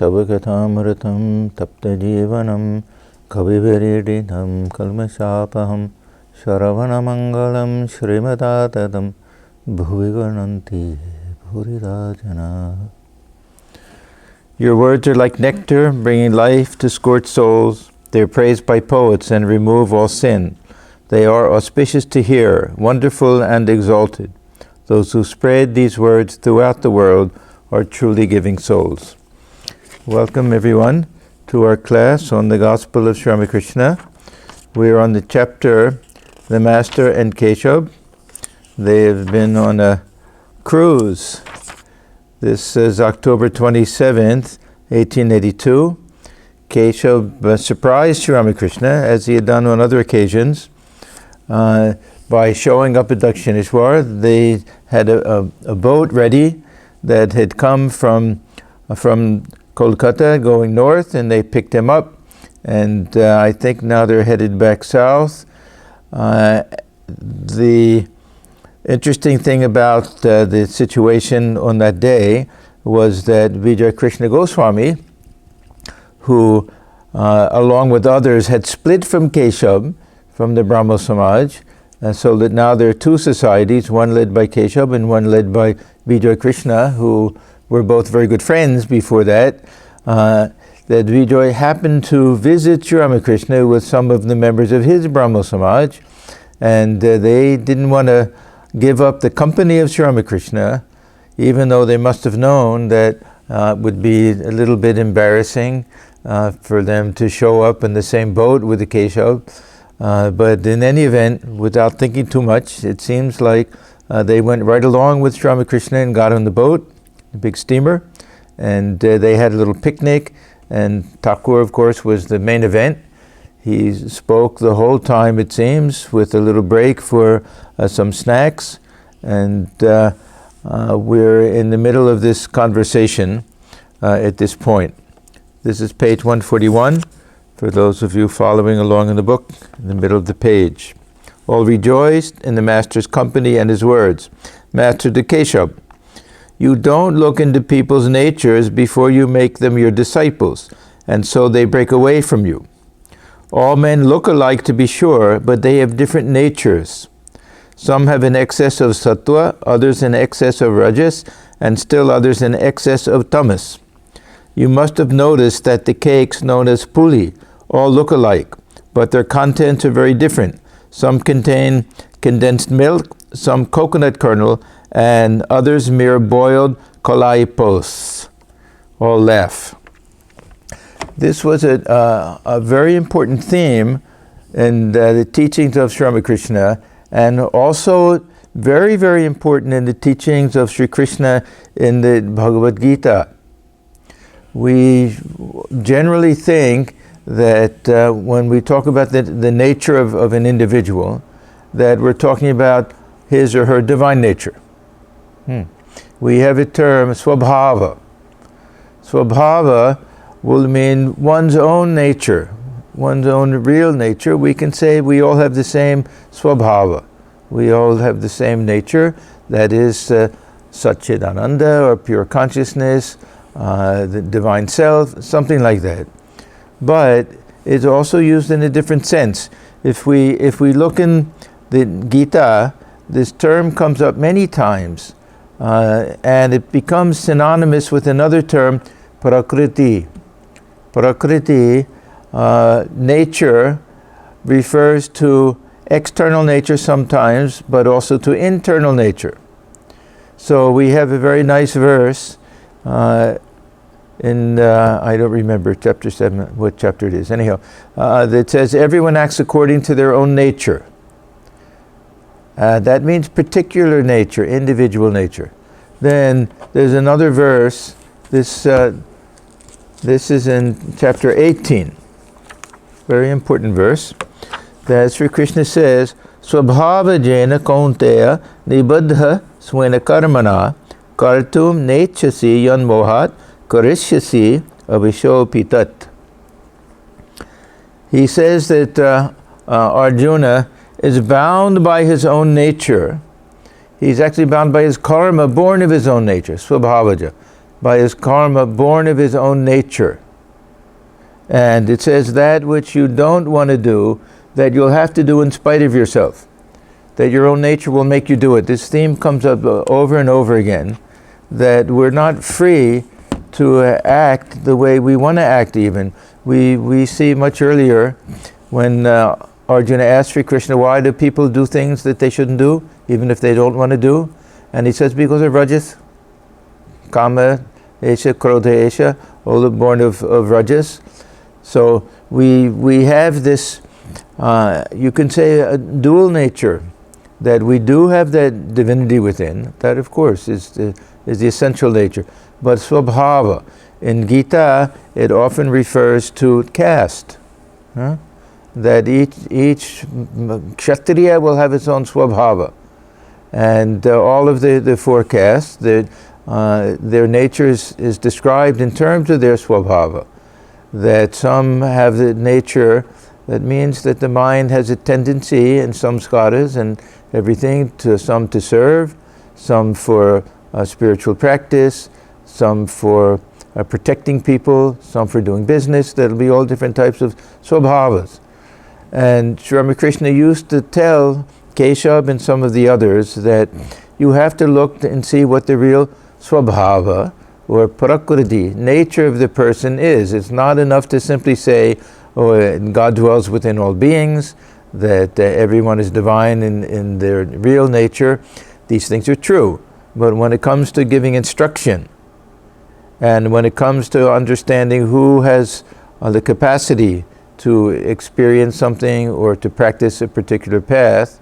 Tava kathamritam tapta jivanam kaviviridinam kalmashapaham Shravanamangalam Srimadatatam Bhuvigananti Bhurirajana. Your words are like nectar, bringing life to scorched souls. They are praised by poets and remove all sin. They are auspicious to hear, wonderful and exalted. Those who spread these words throughout the world are truly giving souls. Welcome everyone to our class on the Gospel of Sri Ramakrishna. We are on the chapter, the Master and Keshab. They have been on a cruise. This is October 27th, 1882. Keshab surprised Sri Ramakrishna, as he had done on other occasions, by showing up at Dakshineshwar. They had a boat ready that had come from Calcutta going north, and they picked him up. And I think now they're headed back south. The interesting thing about the situation on that day was that Vijay Krishna Goswami, who along with others had split from Keshab, from the Brahmo Samaj, so that now there are two societies, one led by Keshab and one led by Vijay Krishna, who were both very good friends before that. That Vijay happened to visit Sri Ramakrishna with some of the members of his Brahmo Samaj, and they didn't want to give up the company of Sri Ramakrishna, even though they must have known that it would be a little bit embarrassing for them to show up in the same boat with the Keshab. But in any event, without thinking too much, it seems like they went right along with Sri Ramakrishna and got on the boat, the big steamer, and they had a little picnic, and Thakur, of course, was the main event. He spoke the whole time, it seems, with a little break for some snacks, and we're in the middle of this conversation at this point. This is page 141, for those of you following along in the book, in the middle of the page. All rejoiced in the Master's company and his words. Master to Keshab, you don't look into people's natures before you make them your disciples, and so they break away from you. All men look alike, to be sure, but they have different natures. Some have an excess of sattva, others an excess of rajas, and still others an excess of tamas. You must have noticed that the cakes known as puli all look alike, but their contents are very different. Some contain condensed milk, some coconut kernel, and others mere boiled kolaipos. All laugh. This was a very important theme in the teachings of Sri Ramakrishna, and also very, very important in the teachings of Sri Krishna in the Bhagavad Gita. We generally think that when we talk about the nature of an individual, that we're talking about his or her divine nature. We have a term, swabhava. Swabhava will mean one's own nature, one's own real nature. We can say we all have the same swabhava. We all have the same nature, that is Sachchidananda, or pure consciousness, the divine self, something like that. But it's also used in a different sense. If we look in the Gita, this term comes up many times, and it becomes synonymous with another term, prakriti. Prakriti, nature, refers to external nature sometimes, but also to internal nature. So we have a very nice verse in, I don't remember, chapter 7, what chapter it is, anyhow, that says, everyone acts according to their own nature. That means particular nature, individual nature. Then there's another verse, this is in chapter 18, very important verse, that Sri Krishna says, swabhava jena kaunteya nibaddha swena karmana kartum nechasi yanmohat karishyasi avishopitat. He says that Arjuna is bound by his own nature. He's actually bound by his karma, born of his own nature, swabhavaja. by his karma, born of his own nature. And it says that which you don't want to do, that you'll have to do in spite of yourself. That your own nature will make you do it. This theme comes up over and over again, that we're not free to act the way we want to act even. We see much earlier when Arjuna asked Sri Krishna, why do people do things that they shouldn't do, even if they don't want to do? And he says, because of rajas, kama, esha, krodha, esha, all born of rajas. So we have this, you can say, a dual nature, that we do have that divinity within. That, of course, is the essential nature. But swabhava, in Gita, it often refers to caste. That each kshatriya will have its own swabhava. And all of the four castes, their nature is described in terms of their swabhava. That some have the nature, that means that the mind has a tendency in some samskaras and everything, some to serve, some for spiritual practice, some for protecting people, some for doing business. That'll be all different types of swabhavas. And Sri Ramakrishna used to tell Keshab and some of the others that you have to look and see what the real swabhava or prakriti, nature of the person is. It's not enough to simply say, oh, God dwells within all beings, that everyone is divine in their real nature. These things are true. But when it comes to giving instruction, and when it comes to understanding who has the capacity to experience something or to practice a particular path,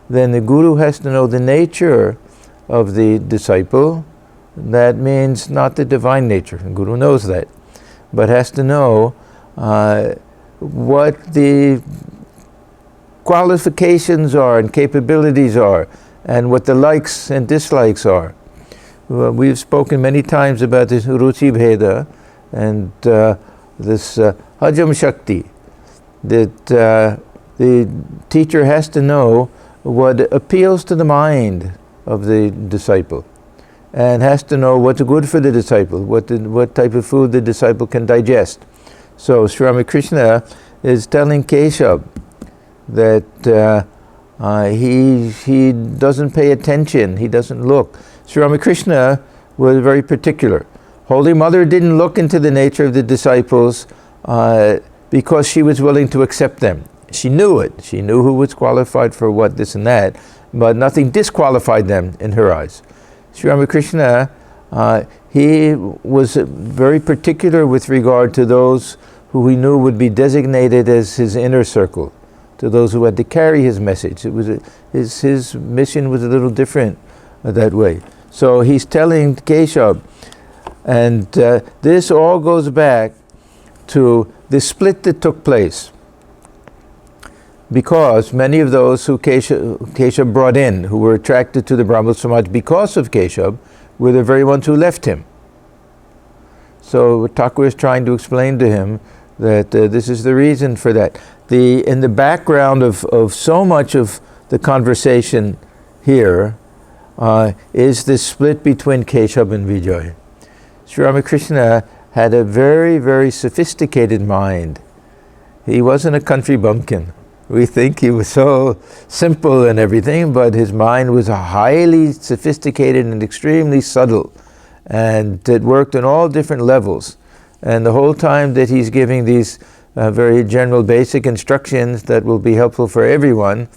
then the guru has to know the nature of the disciple. That means not the divine nature, the guru knows that, but has to know what the qualifications are and capabilities are, and what the likes and dislikes are. We've spoken many times about this ruchi bheda and this hajam shakti, that the teacher has to know what appeals to the mind of the disciple, and has to know what's good for the disciple, what type of food the disciple can digest. So Sri Ramakrishna is telling Keshab that he doesn't pay attention, he doesn't look. Sri Ramakrishna was very particular. Holy Mother didn't look into the nature of the disciples because she was willing to accept them. She knew it. She knew who was qualified for what, this and that, but nothing disqualified them in her eyes. Sri Ramakrishna, he was very particular with regard to those who he knew would be designated as his inner circle, to those who had to carry his message. It was his mission was a little different that way. So he's telling Keshab, and this all goes back to the split that took place, because many of those who Keshab brought in, who were attracted to the Brahmo Samaj because of Keshab, were the very ones who left him. So Thakur is trying to explain to him that this is the reason for that. In the background of so much of the conversation here is this split between Keshab and Vijay. Sri Ramakrishna had a very, very sophisticated mind. He wasn't a country bumpkin. We think he was so simple and everything, but his mind was highly sophisticated and extremely subtle, and it worked on all different levels. And the whole time that he's giving these very general basic instructions that will be helpful for everyone,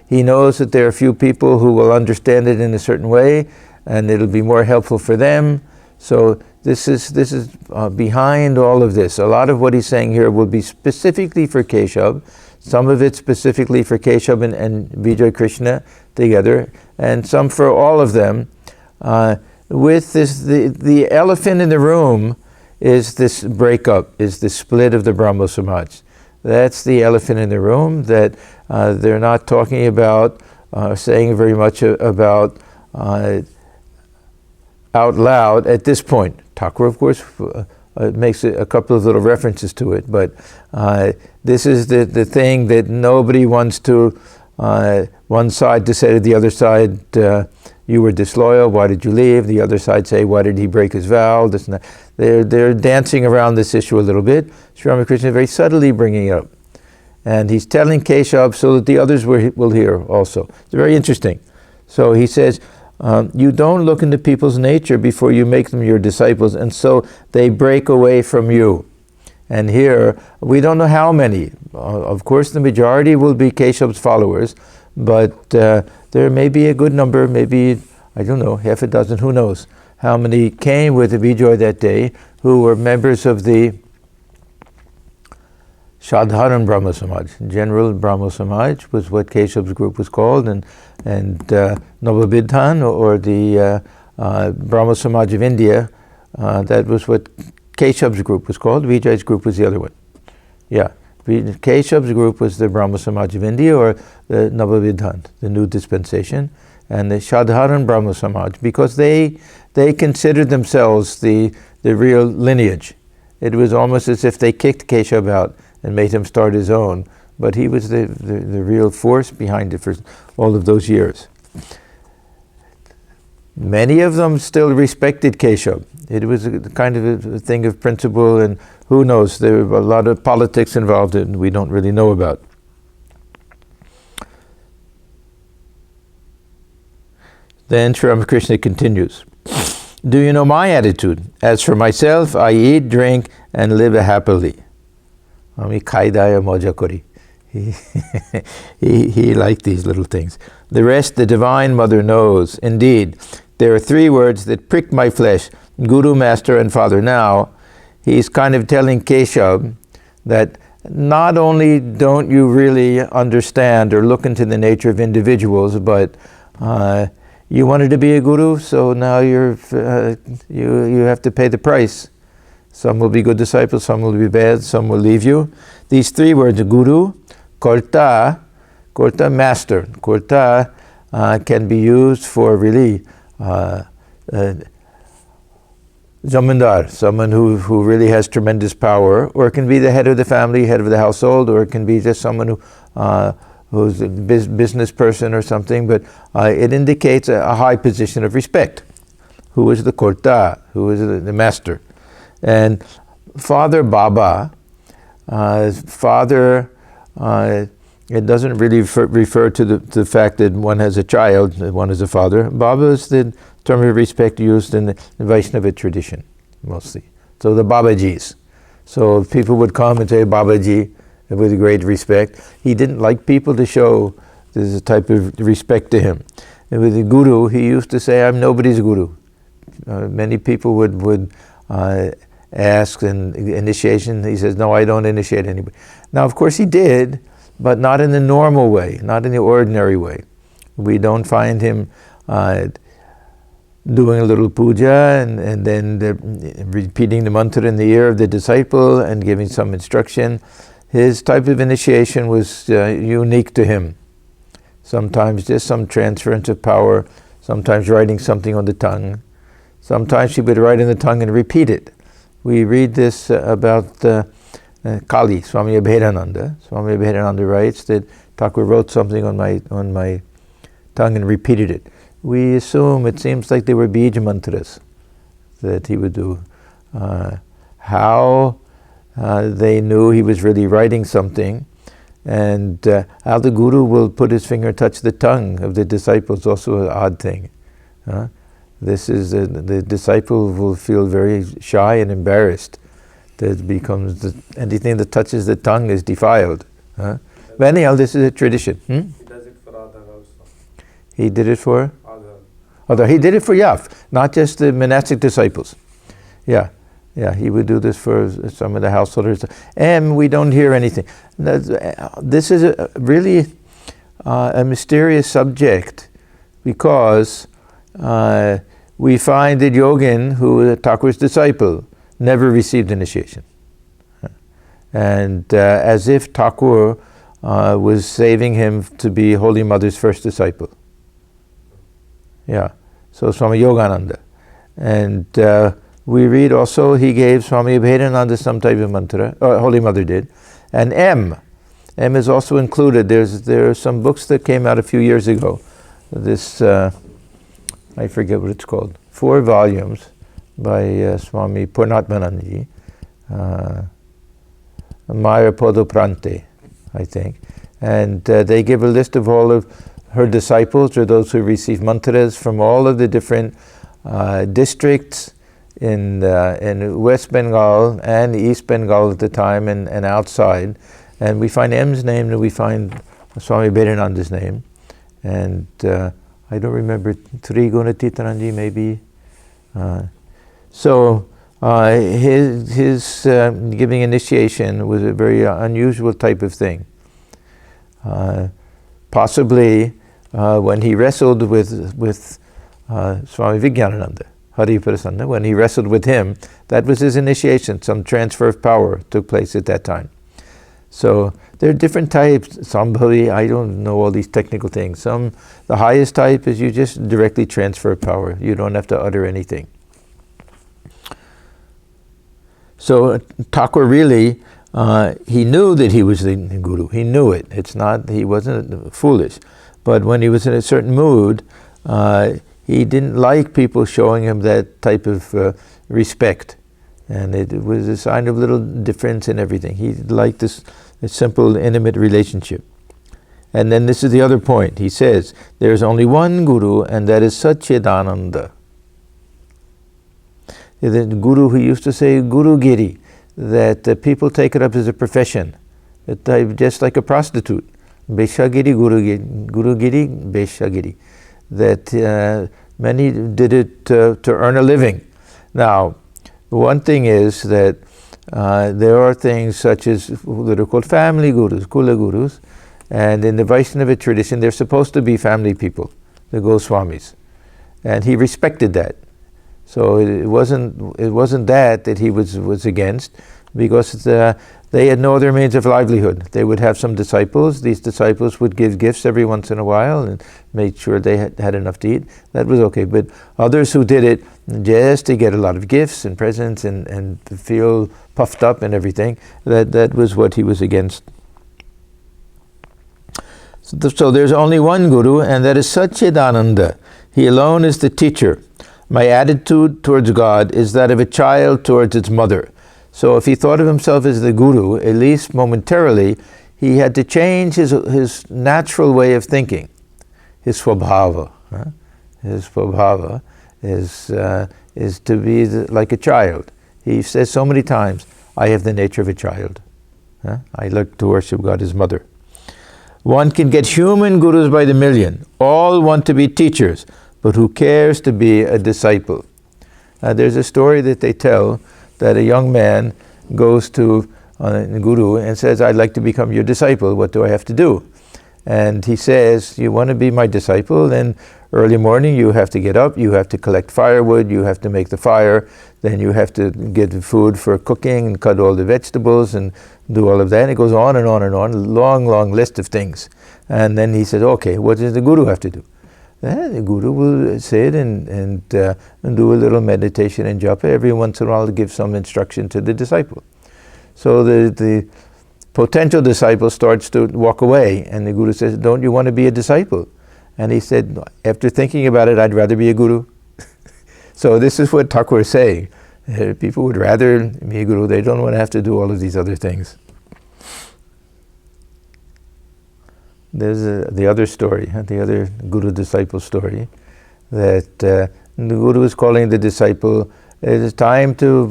he knows that there are a few people who will understand it in a certain way, and it'll be more helpful for them. So this is behind all of this. A lot of what he's saying here will be specifically for Keshab, some of it specifically for Keshab and Vijay Krishna together, and some for all of them. With this, the elephant in the room is this breakup, is the split of the Brahmo Samaj. That's the elephant in the room that they're not talking about, saying very much about out loud at this point. Thakur, of course, makes a couple of little references to it, but this is the thing that nobody wants to, one side to say to the other side, you were disloyal, why did you leave? The other side say, why did he break his vow? This and that. They're dancing around this issue a little bit. Sri Ramakrishna is very subtly bringing it up. And he's telling Keshab so that the others will hear also. It's very interesting. So he says, you don't look into people's nature before you make them your disciples, and so they break away from you. And here, we don't know how many. Of course, the majority will be Keshab's followers, but there may be a good number, maybe, I don't know, half a dozen, who knows, how many came with Vijay that day, who were members of the Sadharan Brahma Samaj. General Brahma Samaj was what Keshab's group was called, and Navabidhan, or the Brahma Samaj of India, that was what Keshab's group was called. Vijay's group was the other one. Yeah, Keshab's group was the Brahma Samaj of India, or the Navabidhan, the new dispensation, and the Sadharan Brahma Samaj, because they considered themselves the real lineage. It was almost as if they kicked Keshab out and made him start his own, but he was the real force behind it for all of those years. Many of them still respected Keshab. It was a kind of a thing of principle, and who knows, there were a lot of politics involved in we don't really know about. Then Sri Ramakrishna continues, do you know my attitude? As for myself, I eat, drink, and live happily. He liked these little things. The rest the Divine Mother knows. Indeed, there are three words that prick my flesh: Guru, Master, and Father. Now, he's kind of telling Keshab that not only don't you really understand or look into the nature of individuals, but you wanted to be a guru, so now you have to pay the price. Some will be good disciples, some will be bad, some will leave you. These three words, guru, korta, master. Korta can be used for really zamindar, someone who really has tremendous power, or it can be the head of the family, head of the household, or it can be just someone who's a business person or something, but it indicates a high position of respect. Who is the korta, who is the master? And Father Baba, father, it doesn't really refer to the fact that one has a child, that one is a father. Baba is the term of respect used in the Vaishnava tradition, mostly. So the Babajis. So if people would come and say Babaji with great respect, he didn't like people to show there's a type of respect to him. And with the Guru, he used to say, I'm nobody's Guru. Many people would ask in initiation, he says, no, I don't initiate anybody. Now, of course, he did, but not in the normal way, not in the ordinary way. We don't find him doing a little puja and then repeating the mantra in the ear of the disciple and giving some instruction. His type of initiation was unique to him. Sometimes just some transference of power, sometimes writing something on the tongue. Sometimes he would write in the tongue and repeat it. We read this about Kali, Swami Abhedananda. Swami Abhedananda writes that Thakur wrote something on my tongue and repeated it. We assume it seems like they were bija mantras that he would do. How they knew he was really writing something, and how the Guru will put his finger touch the tongue of the disciple is also an odd thing. This is the disciple will feel very shy and embarrassed. That becomes anything that touches the tongue is defiled. But anyhow, this is a tradition. He does it for Adhar also. He did it for? Adhar. He did it for Yaf, not just the monastic disciples. Yeah, he would do this for some of the householders. And we don't hear anything. This is really a mysterious subject, because we find that Yogin, who was Thakur's disciple, never received initiation. And as if Thakur was saving him to be Holy Mother's first disciple. Yeah, so Swami Yogananda. And we read also he gave Swami Abhedananda some type of mantra, Holy Mother did. And M is also included. There are some books that came out a few years ago. This I forget what it's called, 4 volumes by Swami Purnatmanandi, Maya Podoprante, I think. And they give a list of all of her disciples, or those who receive mantras from all of the different districts in West Bengal and East Bengal at the time, and outside. And we find M's name, and we find Swami Vedananda's name. And I don't remember, Trigunatitaranji maybe. So his giving initiation was a very unusual type of thing. Possibly when he wrestled with Swami Vijnanananda, Hariprasannā, when he wrestled with him, that was his initiation. Some transfer of power took place at that time. So there are different types. Sambhavi, I don't know all these technical things. The highest type is you just directly transfer power. You don't have to utter anything. So Thakur really, he knew that he was the guru. He knew it. He wasn't foolish. But when he was in a certain mood, he didn't like people showing him that type of respect. And it was a sign of little difference in everything. He liked a simple, intimate relationship. And then this is the other point. He says, there's only one guru, and that is Sachchidananda. The guru who used to say Guru Giri, that people take it up as a profession, just like a prostitute. Beshagiri, Guru Giri, Beshagiri. That many did it to earn a living. Now, one thing is that there are things such as that are called family gurus, Kula gurus, and in the Vaishnava tradition they're supposed to be family people, the Goswamis. And he respected that. So it wasn't that he was against, because they had no other means of livelihood. They would have some disciples. These disciples would give gifts every once in a while and made sure they had enough to eat. That was okay. But others who did it just to get a lot of gifts and presents and to feel puffed up and everything, that was what he was against. So there's only one guru, and that is Sachchidananda. He alone is the teacher. My attitude towards God is that of a child towards its mother. So if he thought of himself as the guru, at least momentarily, he had to change his natural way of thinking, his swabhava. His swabhava is to be like a child. He says so many times, I have the nature of a child. I like to worship God as mother. One can get human gurus by the million. All want to be teachers, but who cares to be a disciple? There's a story that they tell that a young man goes to a guru and says, I'd like to become your disciple. What do I have to do? And he says, you want to be my disciple? Then early morning you have to get up, you have to collect firewood, you have to make the fire, then you have to get the food for cooking and cut all the vegetables and do all of that. And it goes on and on and on, a long, long list of things. And then he says, okay, what does the guru have to do? The guru will sit and do a little meditation and japa. Every once in a while to give some instruction to the disciple. So the potential disciple starts to walk away, and the guru says, don't you want to be a disciple? And he said, after thinking about it, I'd rather be a guru. So this is what Thakur is saying. People would rather be a guru. They don't want to have to do all of these other things. There's the other story, the other guru-disciple story, that the guru is calling the disciple, it is time to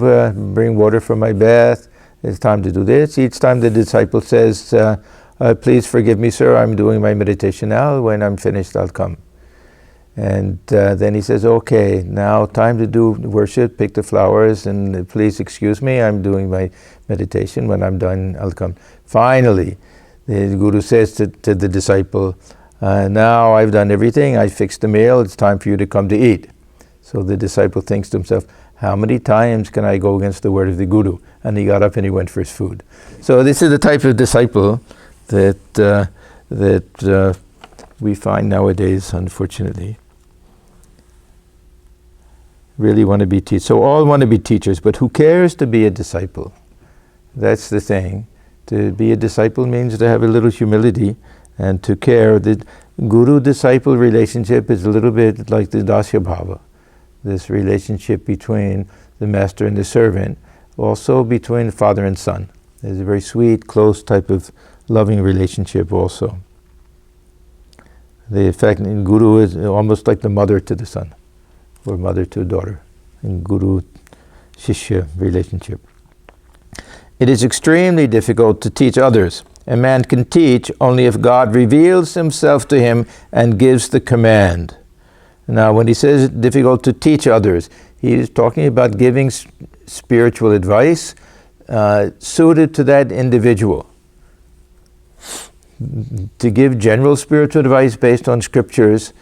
bring water for my bath, it's time to do this. Each time the disciple says, please forgive me, sir, I'm doing my meditation now, when I'm finished I'll come. And then he says, okay, now time to do worship, pick the flowers, and please excuse me, I'm doing my meditation, when I'm done I'll come. Finally, the guru says to the disciple, now I've done everything, I fixed the meal, it's time for you to come to eat. So the disciple thinks to himself, how many times can I go against the word of the guru? And he got up and he went for his food. So this is the type of disciple that we find nowadays, unfortunately. Really want to be teachers. So all want to be teachers, but who cares to be a disciple? That's the thing. To be a disciple means to have a little humility and to care. The guru-disciple relationship is a little bit like the swabhava, this relationship between the master and the servant, also between father and son. There's a very sweet, close type of loving relationship also. The fact in guru is almost like the mother to the son, or mother to daughter, in guru-shishya relationship. It is extremely difficult to teach others. A man can teach only if God reveals himself to him and gives the command. Now, when he says difficult to teach others, he is talking about giving spiritual advice suited to that individual. To give general spiritual advice based on scriptures,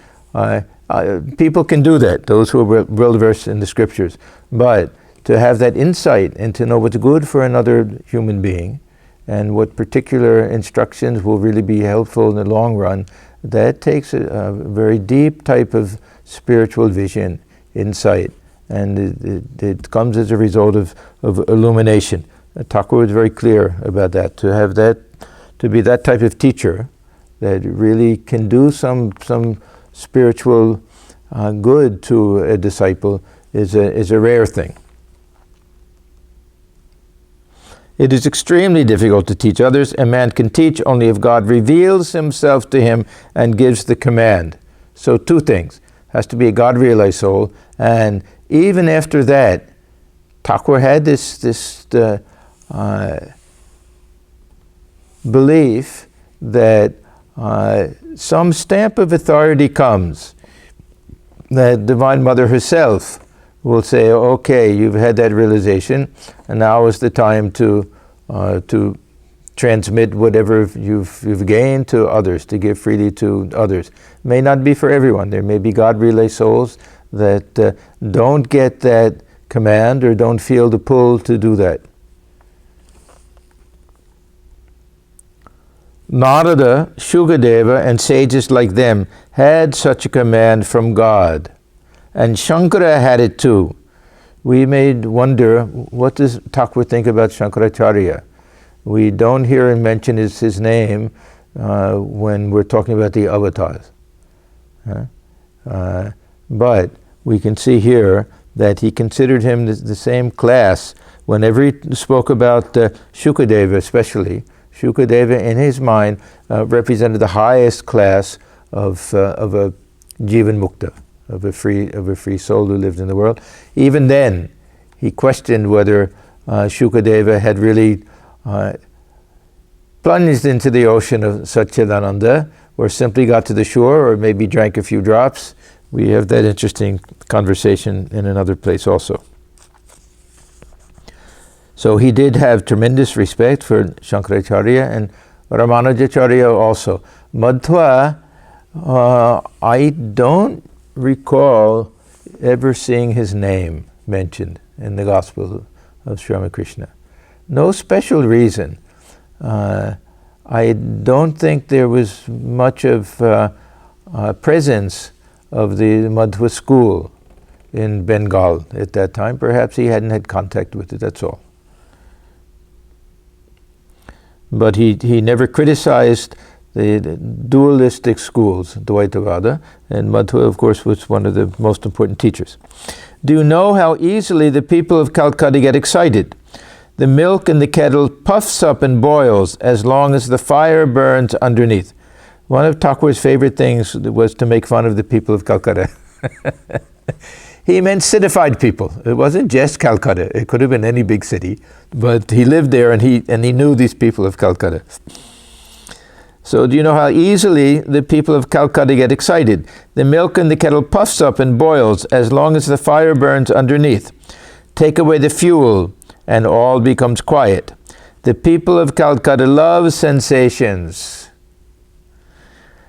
people can do that, those who are well versed in the scriptures. But to have that insight and to know what's good for another human being and what particular instructions will really be helpful in the long run, that takes a very deep type of spiritual vision, insight, and it comes as a result of illumination. Thakur was very clear about that. To be that type of teacher that really can do some spiritual good to a disciple is a rare thing. It is extremely difficult to teach others. A man can teach only if God reveals himself to him and gives the command. So two things. Has to be a God-realized soul, and even after that, Thakur had this belief that some stamp of authority comes. The Divine Mother herself will say, okay, you've had that realization, and now is the time to transmit whatever you've gained to others, to give freely to others. May not be for everyone. There may be God-realized souls that don't get that command or don't feel the pull to do that. Narada, Shukadeva, and sages like them had such a command from God. And Shankara had it too. We may wonder, what does Thakur think about Shankaracharya? We don't hear him mention his name when we're talking about the avatars. But we can see here that he considered him the same class. Whenever he spoke about Shukadeva especially, Shukadeva in his mind represented the highest class of a jivan mukta, of a free soul who lived in the world. Even then, he questioned whether Shukadeva had really plunged into the ocean of Sachchidananda, or simply got to the shore, or maybe drank a few drops. We have that interesting conversation in another place also. So he did have tremendous respect for Shankaracharya and Ramanujacharya also. Madhva, I don't recall ever seeing his name mentioned in the Gospel of Sri Ramakrishna. No special reason. I don't think there was much of presence of the Madhva school in Bengal at that time. Perhaps he hadn't had contact with it, that's all. But he never criticized the dualistic schools, Dvaitavada, and Madhva, of course, was one of the most important teachers. Do you know how easily the people of Calcutta get excited? The milk in the kettle puffs up and boils as long as the fire burns underneath. One of Thakur's favorite things was to make fun of the people of Calcutta. He meant citified people. It wasn't just Calcutta. It could have been any big city. But he lived there and he knew these people of Calcutta. So do you know how easily the people of Calcutta get excited? The milk in the kettle puffs up and boils as long as the fire burns underneath. Take away the fuel and all becomes quiet. The people of Calcutta love sensations.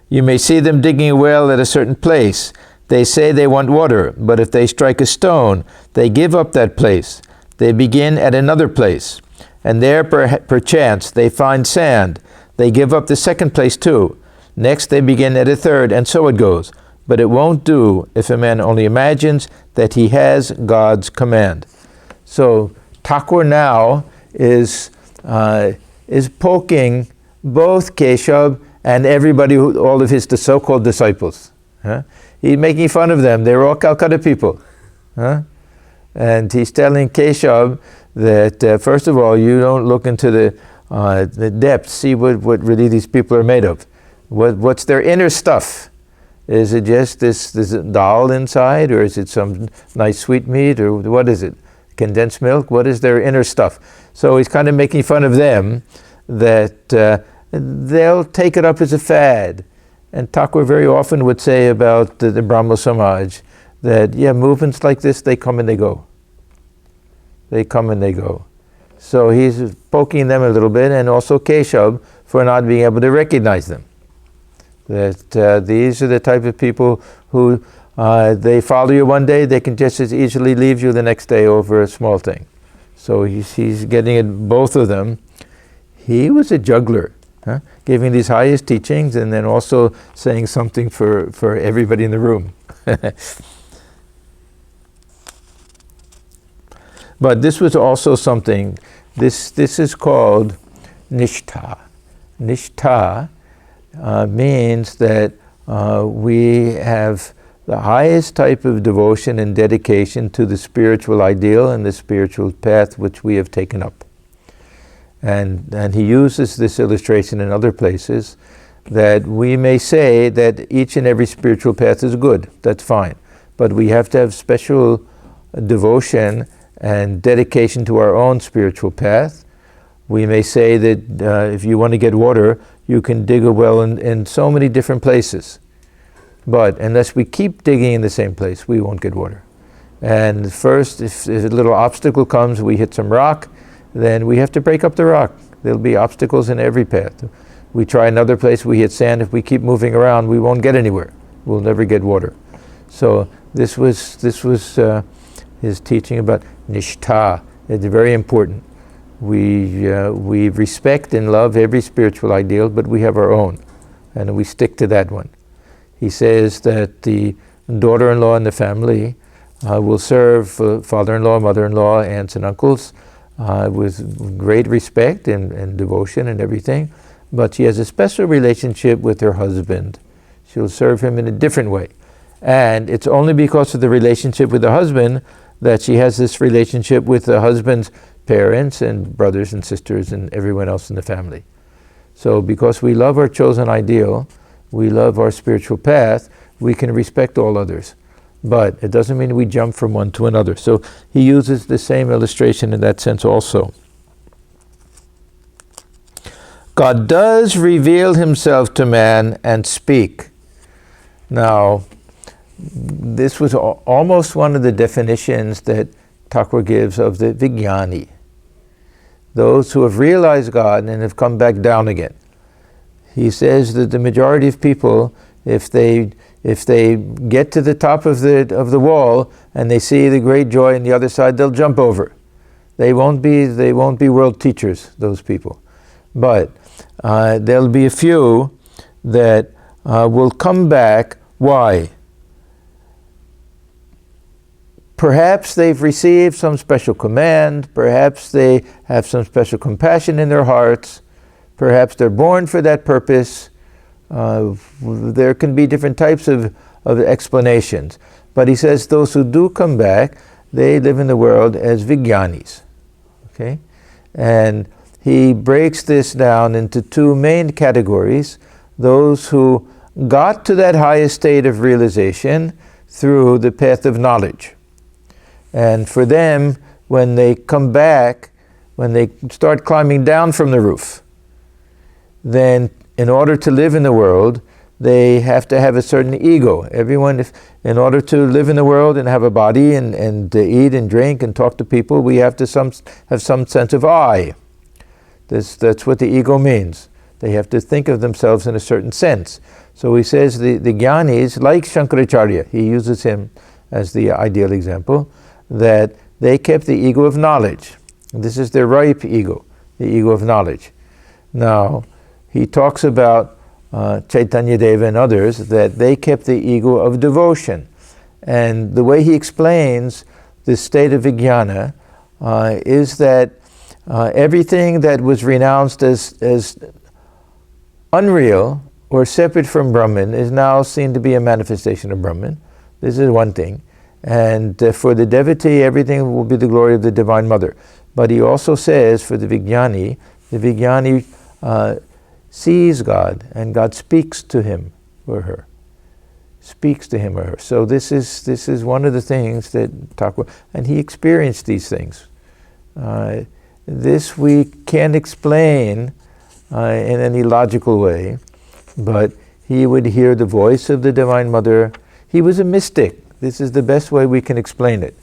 You may see them digging a well at a certain place. They say they want water, but if they strike a stone, they give up that place. They begin at another place, and there perchance they find sand. They give up the second place too. Next they begin at a third, and so it goes. But it won't do if a man only imagines that he has God's command. So Thakur now is poking both Keshab and everybody, all of his so-called disciples. Huh? He's making fun of them. They're all Calcutta people. Huh? And he's telling Keshab that, first of all, you don't look into the depths, see what really these people are made of. What's their inner stuff? Is it just this dal inside, or is it some nice sweetmeat, or what is it? Condensed milk? What is their inner stuff? So he's kind of making fun of them, that they'll take it up as a fad. And Thakur very often would say about the Brahmo Samaj that, yeah, movements like this, they come and they go. They come and they go. So he's poking them a little bit, and also Keshab for not being able to recognize them. That these are the type of people who they follow you one day, they can just as easily leave you the next day over a small thing. So he's getting at both of them. He was a juggler, giving these highest teachings and then also saying something for everybody in the room. But this was also something, this is called nishtha. Nishtha means that we have the highest type of devotion and dedication to the spiritual ideal and the spiritual path which we have taken up. And he uses this illustration in other places, that we may say that each and every spiritual path is good, that's fine. But we have to have special devotion and dedication to our own spiritual path. We may say that if you want to get water, you can dig a well in so many different places. But unless we keep digging in the same place, we won't get water. And first, if a little obstacle comes, we hit some rock, then we have to break up the rock. There'll be obstacles in every path. We try another place, we hit sand. If we keep moving around, we won't get anywhere. We'll never get water. So this was his teaching about nishtha. It's very important. We respect and love every spiritual ideal, but we have our own, and we stick to that one. He says that the daughter-in-law in the family will serve father-in-law, mother-in-law, aunts and uncles with great respect and devotion and everything, but she has a special relationship with her husband. She'll serve him in a different way. And it's only because of the relationship with the husband that she has this relationship with the husband's parents and brothers and sisters and everyone else in the family. So because we love our chosen ideal, we love our spiritual path, we can respect all others. But it doesn't mean we jump from one to another. So he uses the same illustration in that sense also. God does reveal himself to man and speak. Now, this was almost one of the definitions that Thakur gives of the Vijnani. Those who have realized God and have come back down again. He says that the majority of people, if they get to the top of the wall and they see the great joy on the other side, they'll jump over. They won't be world teachers, those people. But there'll be a few that will come back. Why? Perhaps they've received some special command, perhaps they have some special compassion in their hearts, perhaps they're born for that purpose. There can be different types of explanations. But he says those who do come back, they live in the world as Vijnanis. Okay? And he breaks this down into two main categories. Those who got to that highest state of realization through the path of knowledge. And for them, when they come back, when they start climbing down from the roof, then in order to live in the world, they have to have a certain ego. Everyone, in order to live in the world and have a body and eat and drink and talk to people, we have to have some sense of I. That's what the ego means. They have to think of themselves in a certain sense. So he says the Jnanis, like Shankaracharya, he uses him as the ideal example, that they kept the ego of knowledge. This is their ripe ego, the ego of knowledge. Now, he talks about Chaitanya Deva and others, that they kept the ego of devotion. And the way he explains the state of Vijnana is that everything that was renounced as unreal or separate from Brahman is now seen to be a manifestation of Brahman. This is one thing. And for the devotee, everything will be the glory of the Divine Mother. But he also says, for the Vijnani sees God, and God speaks to him or her. Speaks to him or her. So this is one of the things that Thakur, and he experienced these things. This we can't explain in any logical way, but he would hear the voice of the Divine Mother. He was a mystic. This is the best way we can explain it.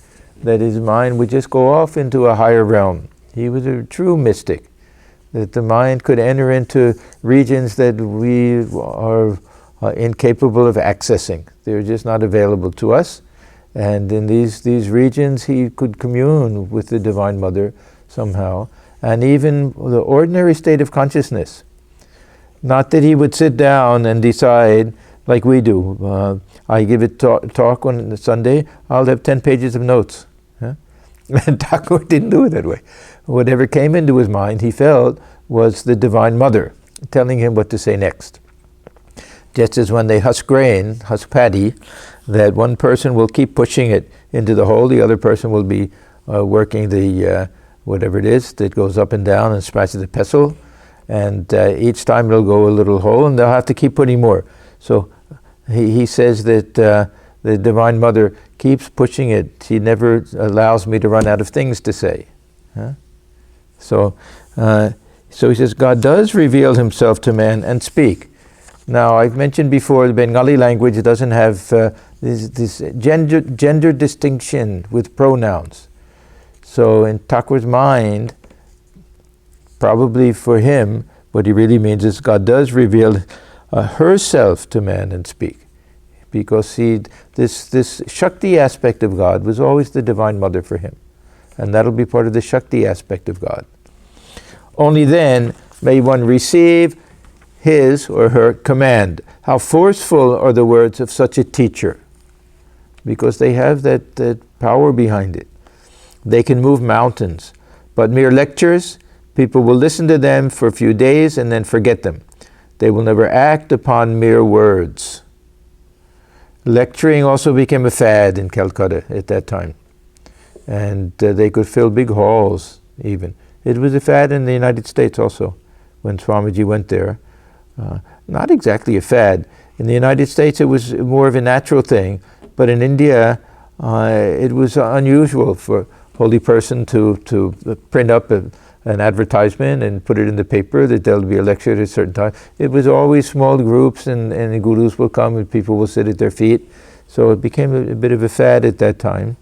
That his mind would just go off into a higher realm. He was a true mystic. That the mind could enter into regions that we are incapable of accessing. They're just not available to us. And in these regions he could commune with the Divine Mother somehow. And even the ordinary state of consciousness. Not that he would sit down and decide like we do. I give a talk on Sunday, I'll have 10 pages of notes. Huh? And Thakur didn't do it that way. Whatever came into his mind, he felt, was the Divine Mother telling him what to say next. Just as when they husk grain, husk paddy, that one person will keep pushing it into the hole, the other person will be working the, whatever it is, that goes up and down and scratches the pestle, and each time it'll go a little hole, and they'll have to keep putting more. So he says that the Divine Mother keeps pushing it. She never allows me to run out of things to say. Huh? So he says, God does reveal himself to man and speak. Now, I've mentioned before, the Bengali language doesn't have this gender distinction with pronouns. So in Thakur's mind, probably for him, what he really means is God does reveal herself to man and speak. Because this Shakti aspect of God was always the Divine Mother for him. And that'll be part of the Shakti aspect of God. Only then may one receive his or her command. How forceful are the words of such a teacher, because they have that power behind it. They can move mountains, but mere lectures, people will listen to them for a few days and then forget them. They will never act upon mere words. Lecturing also became a fad in Calcutta at that time, and they could fill big halls even. It was a fad in the United States also, when Swamiji went there. Not exactly a fad. In the United States it was more of a natural thing, but in India it was unusual for a holy person to print up an advertisement and put it in the paper that there'll be a lecture at a certain time. It was always small groups, and the gurus will come and people will sit at their feet. So it became a bit of a fad at that time.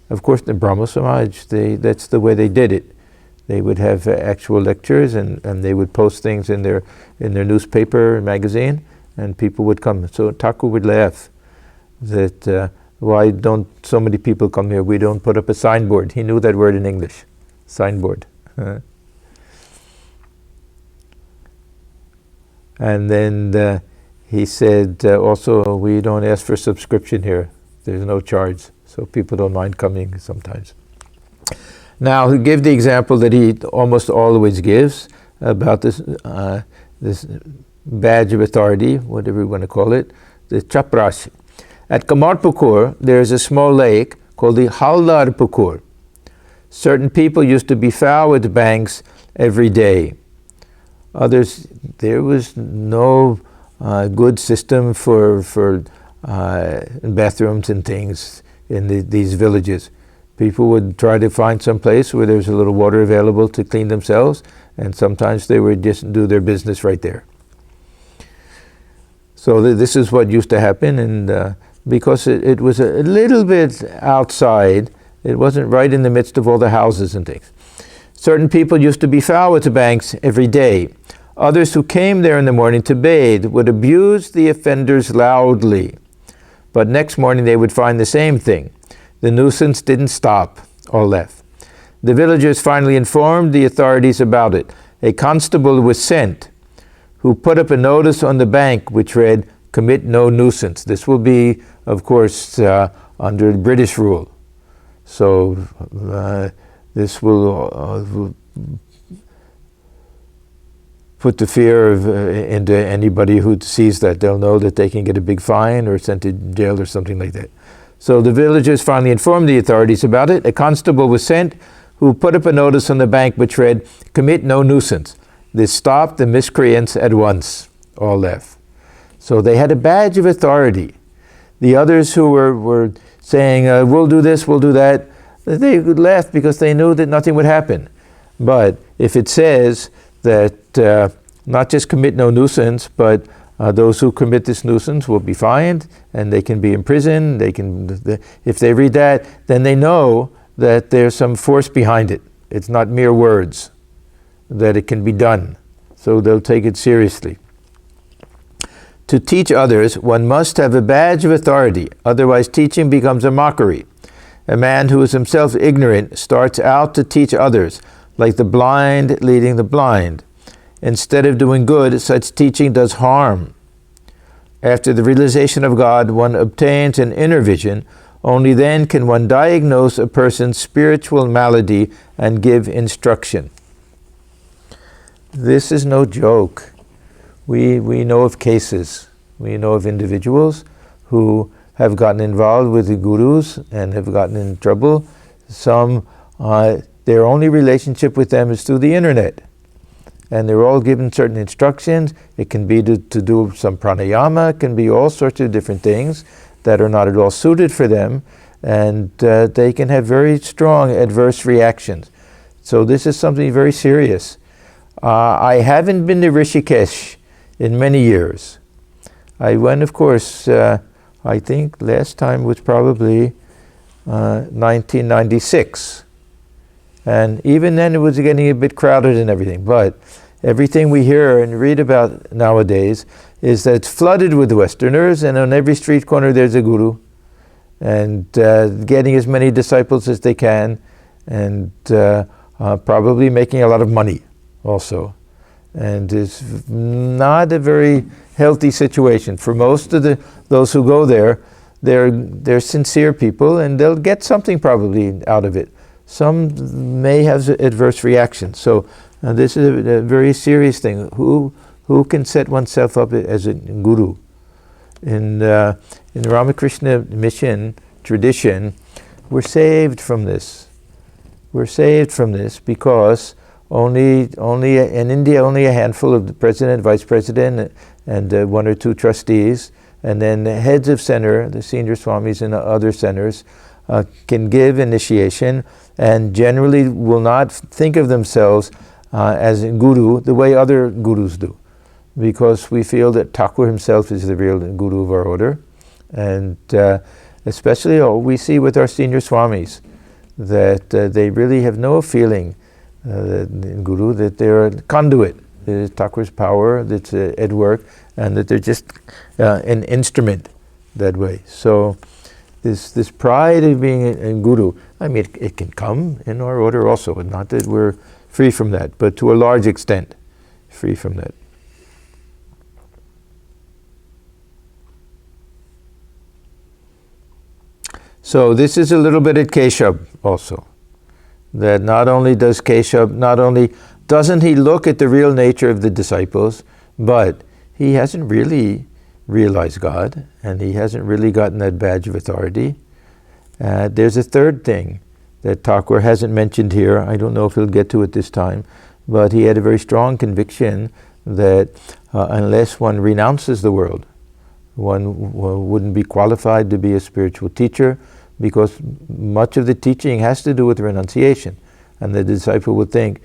Of course, the Brahma Samaj, that's the way they did it. They would have actual lectures, and they would post things in their newspaper and magazine, and people would come. So Thakur would laugh that why don't so many people come here? We don't put up a signboard. He knew that word in English, signboard. And then he said also, we don't ask for subscription here. There's no charge, so people don't mind coming sometimes. Now, he'll give the example that he almost always gives about this badge of authority, whatever you want to call it, the chaprash. At Kamarpukur, there is a small lake called the Haldar Pukur. Certain people used to befoul with banks every day. Others, there was no good system for bathrooms and things in these villages. People would try to find some place where there's a little water available to clean themselves, and sometimes they would just do their business right there. So this is what used to happen, and because it was a little bit outside, it wasn't right in the midst of all the houses and things. Certain people used to befoul with the banks every day. Others who came there in the morning to bathe would abuse the offenders loudly, but next morning they would find the same thing. The nuisance didn't stop or left. The villagers finally informed the authorities about it. A constable was sent who put up a notice on the bank which read, "Commit no nuisance." This will be, of course, under British rule. So this will put the fear into anybody who sees that. They'll know that they can get a big fine or sent to jail or something like that. So the villagers finally informed the authorities about it. A constable was sent who put up a notice on the bank which read, "Commit no nuisance." This stopped the miscreants at once. All left. So they had a badge of authority. The others who were saying, we'll do this, we'll do that, they left because they knew that nothing would happen. But if it says that not just commit no nuisance, but those who commit this nuisance will be fined and they can be imprisoned, if they read that, then they know that there's some force behind it. It's not mere words, that it can be done. So they'll take it seriously. To teach others, one must have a badge of authority, otherwise teaching becomes a mockery. A man who is himself ignorant starts out to teach others, like the blind leading the blind. Instead of doing good, such teaching does harm. After the realization of God, one obtains an inner vision. Only then can one diagnose a person's spiritual malady and give instruction. This is no joke. We know of cases, we know of individuals who have gotten involved with the gurus and have gotten in trouble. Some, their only relationship with them is through the internet. And they're all given certain instructions. It can be to do some pranayama, it can be all sorts of different things that are not at all suited for them. And they can have very strong adverse reactions. So this is something very serious. I haven't been to Rishikesh in many years. I went, of course, I think last time was probably 1996. And even then it was getting a bit crowded and everything. But everything we hear and read about nowadays is that it's flooded with Westerners, and on every street corner there's a guru. And getting as many disciples as they can, and probably making a lot of money also. And it's not a very healthy situation. For most of those who go there, they're sincere people, and they'll get something probably out of it. Some may have adverse reactions. So this is a very serious thing. Who can set oneself up as a guru? In the Ramakrishna mission tradition, we're saved from this. We're saved from this because only in India, only a handful of the president, vice president, and one or two trustees, and then the heads of center, the senior swamis in other centers, can give initiation, and generally will not think of themselves as a guru the way other gurus do, because we feel that Thakur himself is the real guru of our order, and especially we see with our senior swamis that they really have no feeling in guru, that they're a conduit. There's Thakur's power that's at work, and that they're just an instrument that way. So this pride of being a guru, I mean, it can come in our order also, not that we're free from that, but to a large extent free from that. So this is a little bit at Keshab also. That not only does Keshab, doesn't he look at the real nature of the disciples, but he hasn't really realized God, and he hasn't really gotten that badge of authority. There's a third thing that Thakur hasn't mentioned here. I don't know if he'll get to it this time, but he had a very strong conviction that unless one renounces the world, one wouldn't be qualified to be a spiritual teacher, because much of the teaching has to do with renunciation. And the disciple would think,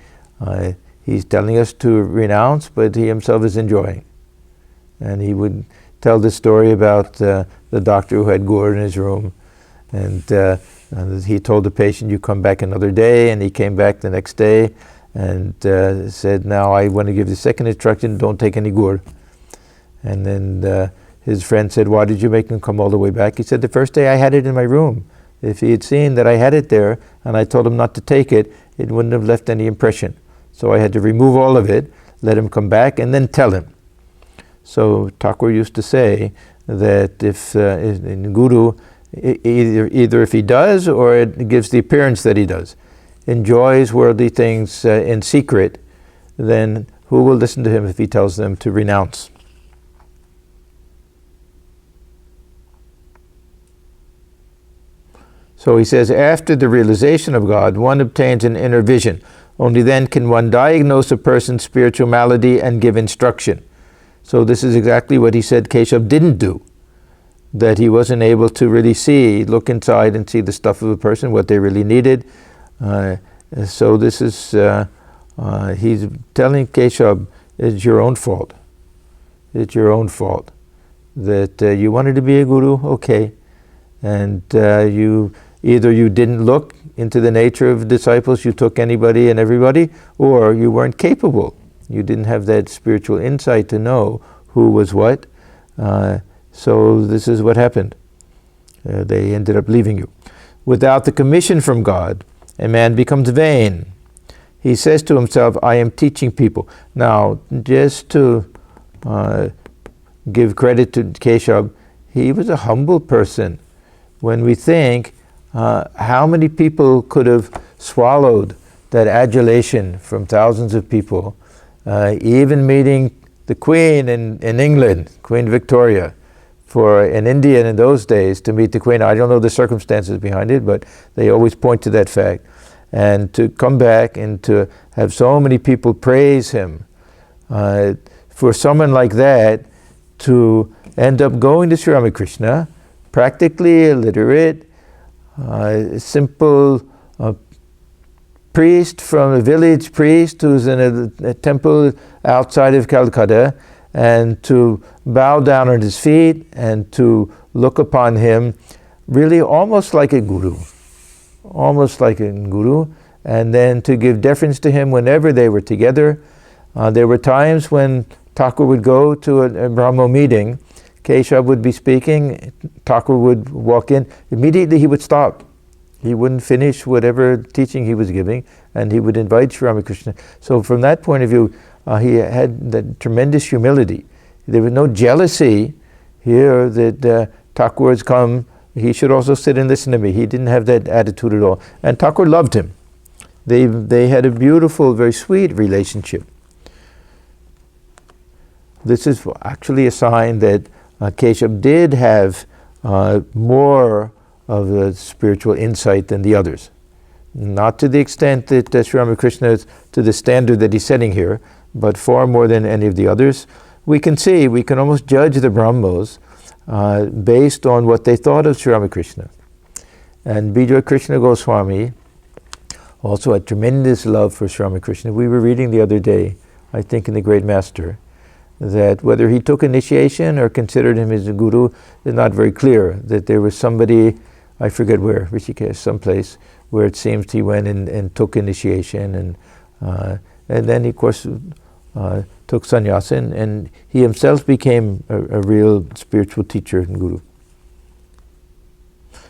he's telling us to renounce, but he himself is enjoying. And he would tell the story about the doctor who had gourd in his room, and he told the patient, you come back another day, and he came back the next day and said, now I want to give the second instruction, don't take any gourd. And then his friend said, why did you make him come all the way back? He said, the first day I had it in my room. If he had seen that I had it there and I told him not to take it, it wouldn't have left any impression. So I had to remove all of it, let him come back, and then tell him. So Thakur used to say that if in Guru, either if he does or it gives the appearance that he does, enjoys worldly things in secret, then Who will listen to him if he tells them to renounce? So he says, after the realization of God, one obtains an inner vision. Only then can one diagnose a person's spiritual malady and give instruction. So this is exactly what he said Keshab didn't do. That he wasn't able to really look inside and see the stuff of a person, what they really needed. So this is, he's telling Keshab, it's your own fault. It's your own fault. That you wanted to be a guru, okay. And either you didn't look into the nature of disciples, you took anybody and everybody, or you weren't capable. You didn't have that spiritual insight to know who was what. So this is what happened. They ended up leaving you. Without the commission from God, a man becomes vain. He says to himself, I am teaching people. Now, just to give credit to Keshab, he was a humble person. When we think how many people could have swallowed that adulation from thousands of people, even meeting the Queen in England, Queen Victoria, for an Indian in those days to meet the Queen. I don't know the circumstances behind it, but they always point to that fact. And to come back and to have so many people praise him, for someone like that to end up going to Sri Ramakrishna, practically illiterate, simple priest from a village priest who's in a temple outside of Calcutta, and to bow down at his feet and to look upon him really almost like a guru. Almost like a guru, and then to give deference to him whenever they were together. There were times when Thakur would go to a Brahmo meeting, Keshab would be speaking, Thakur would walk in, immediately he would stop. He wouldn't finish whatever teaching he was giving, and he would invite Sri Ramakrishna. So from that point of view, he had that tremendous humility. There was no jealousy here that Thakur has come, he should also sit and listen to me. He didn't have that attitude at all. And Thakur loved him. They had a beautiful, very sweet relationship. This is actually a sign that Keshab did have more of a spiritual insight than the others. Not to the extent that Sri Ramakrishna is to the standard that he's setting here, but far more than any of the others. We can almost judge the Brahmos based on what they thought of Sri Ramakrishna. And Vijay Krishna Goswami also had tremendous love for Sri Ramakrishna. We were reading the other day, I think in the Great Master, that whether he took initiation or considered him as a guru is not very clear. That there was somebody, I forget where, Rishikesh, someplace, where it seems he went and took initiation, and then he, of course, took sannyasa, and he himself became a real spiritual teacher and guru.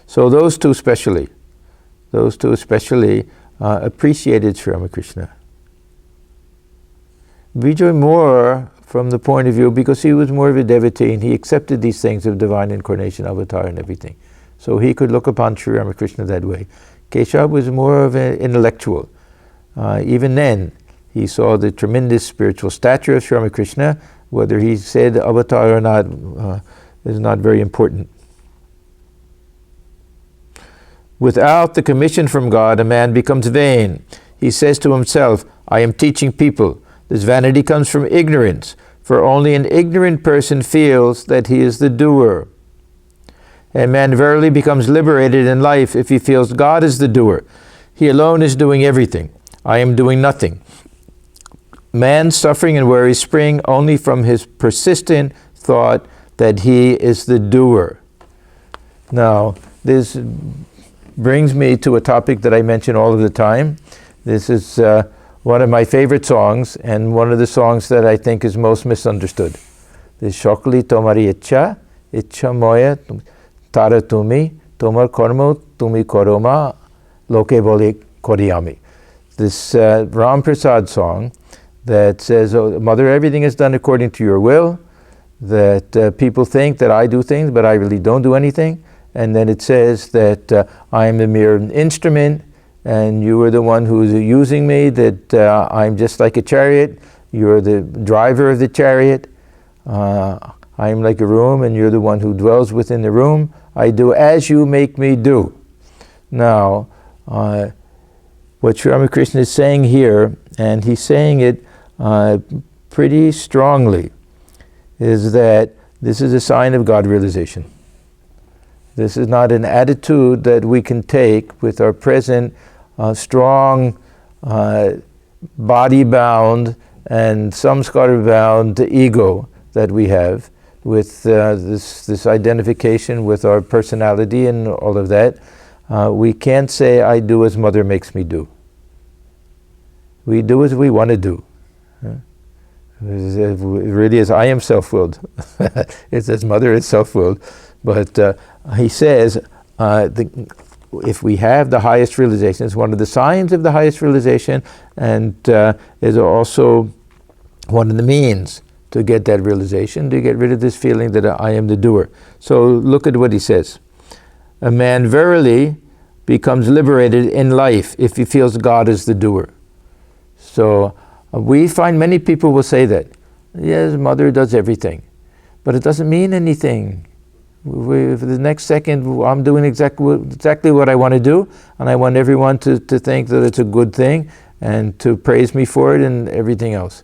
So those two especially appreciated Sri Ramakrishna. Vijay more from the point of view, because he was more of a devotee and he accepted these things of divine incarnation, avatar and everything. So he could look upon Sri Ramakrishna that way. Keshab was more of an intellectual. Even then, he saw the tremendous spiritual stature of Sri Ramakrishna. Whether he said avatar or not is not very important. Without the commission from God, a man becomes vain. He says to himself, I am teaching people. This vanity comes from ignorance, for only an ignorant person feels that he is the doer. A man verily becomes liberated in life if he feels God is the doer. He alone is doing everything. I am doing nothing. Man's suffering and worry spring only from his persistent thought that he is the doer. Now, this brings me to a topic that I mention all of the time. This is one of my favorite songs, and one of the songs that I think is most misunderstood. This Shokli Tomari Ichcha Moya Tara Tumi, Tomar Kormo Tumi Koroma, Loke Boli Koriyami. This Ram Prasad song that says, oh, Mother, everything is done according to your will, that people think that I do things, but I really don't do anything. And then it says that I am a mere instrument, and you are the one who's using me, that I'm just like a chariot, You're the driver of the chariot. I am like a room, and you're the one who dwells within the room. I do as you make me do. Now, what Sri Ramakrishna is saying here, and he's saying it pretty strongly, is that this is a sign of God realization. This is not an attitude that we can take with our present strong, body-bound and samskara-bound ego that we have, with this identification with our personality and all of that. We can't say, I do as mother makes me do. We do as we want to do. It really is, I am self-willed. It says mother is self-willed. But he says, if we have the highest realization, it's one of the signs of the highest realization, and is also one of the means to get that realization, to get rid of this feeling that I am the doer. So look at what he says. A man verily becomes liberated in life if he feels God is the doer. So we find many people will say that. Yes, mother does everything. But it doesn't mean anything. For the next second, I'm doing exactly what I want to do, and I want everyone to think that it's a good thing and to praise me for it and everything else.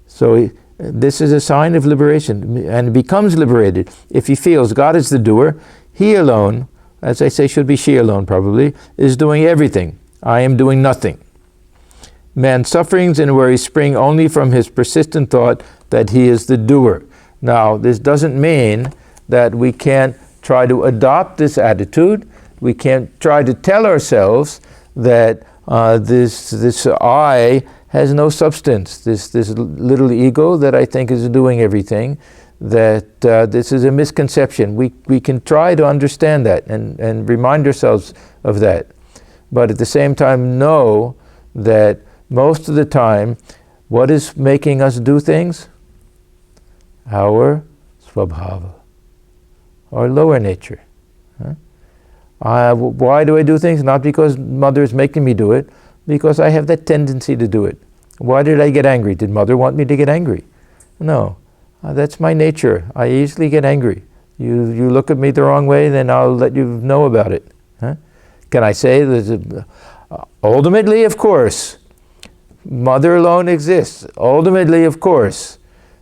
So this is a sign of liberation, and becomes liberated if he feels God is the doer. He alone, as I say, should be she alone probably, is doing everything. I am doing nothing. Man's sufferings and worries spring only from his persistent thought that he is the doer. Now, this doesn't mean that we can't try to adopt this attitude. We can't try to tell ourselves that this I has no substance, this little ego that I think is doing everything, that this is a misconception. We can try to understand that and remind ourselves of that. But at the same time know that most of the time, what is making us do things? Our swabhava, our lower nature. Why do I do things? Not because mother is making me do it, because I have that tendency to do it. Why did I get angry? Did mother want me to get angry? No, that's my nature. I easily get angry. You look at me the wrong way, then I'll let you know about it. Can I say that ultimately, of course, mother alone exists. Ultimately, of course,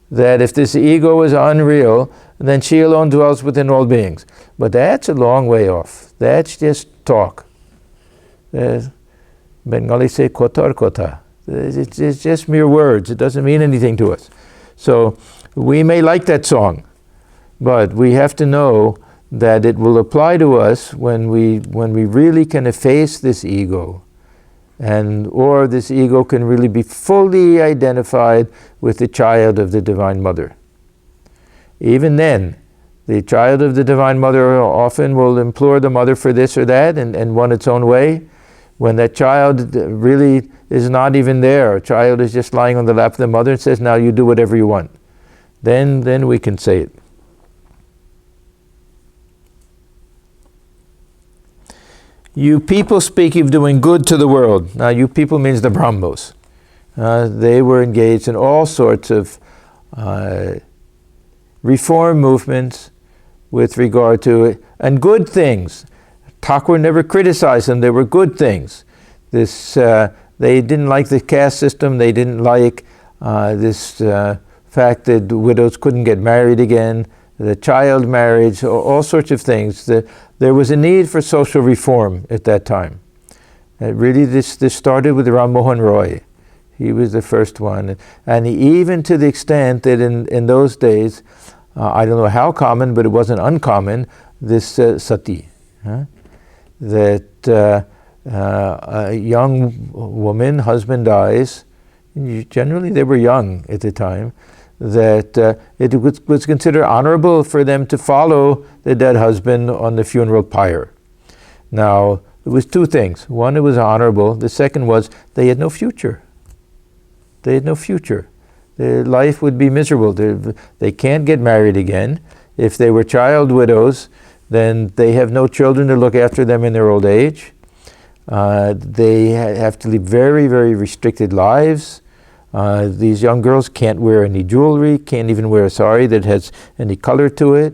that if this ego is unreal, then she alone dwells within all beings. But that's a long way off. That's just talk. Bengali say kotar kota. It's just mere words. It doesn't mean anything to us. So we may like that song, but we have to know that it will apply to us when we really can efface this ego, or this ego can really be fully identified with the child of the Divine Mother. Even then, the child of the Divine Mother often will implore the mother for this or that and want its own way. When that child really is not even there, a child is just lying on the lap of the mother and says, now you do whatever you want. Then we can say it. You people speak of doing good to the world. Now, you people means the Brahmos. They were engaged in all sorts of reform movements with regard to it, and good things. Thakur never criticized them. They were good things. They didn't like the caste system. They didn't like this fact that widows couldn't get married again, the child marriage, all sorts of things. There was a need for social reform at that time. Really, this started with Ram Mohan Roy. He was the first one. And even to the extent that in those days, I don't know how common, but it wasn't uncommon, this sati. That a young woman, husband dies, generally they were young at the time, that it was considered honorable for them to follow the dead husband on the funeral pyre. Now, it was two things. One, it was honorable. The second was they had no future. They had no future. Their life would be miserable. They can't get married again. If they were child widows, then they have no children to look after them in their old age. They have to live very, very restricted lives. These young girls can't wear any jewelry, can't even wear a sari that has any color to it.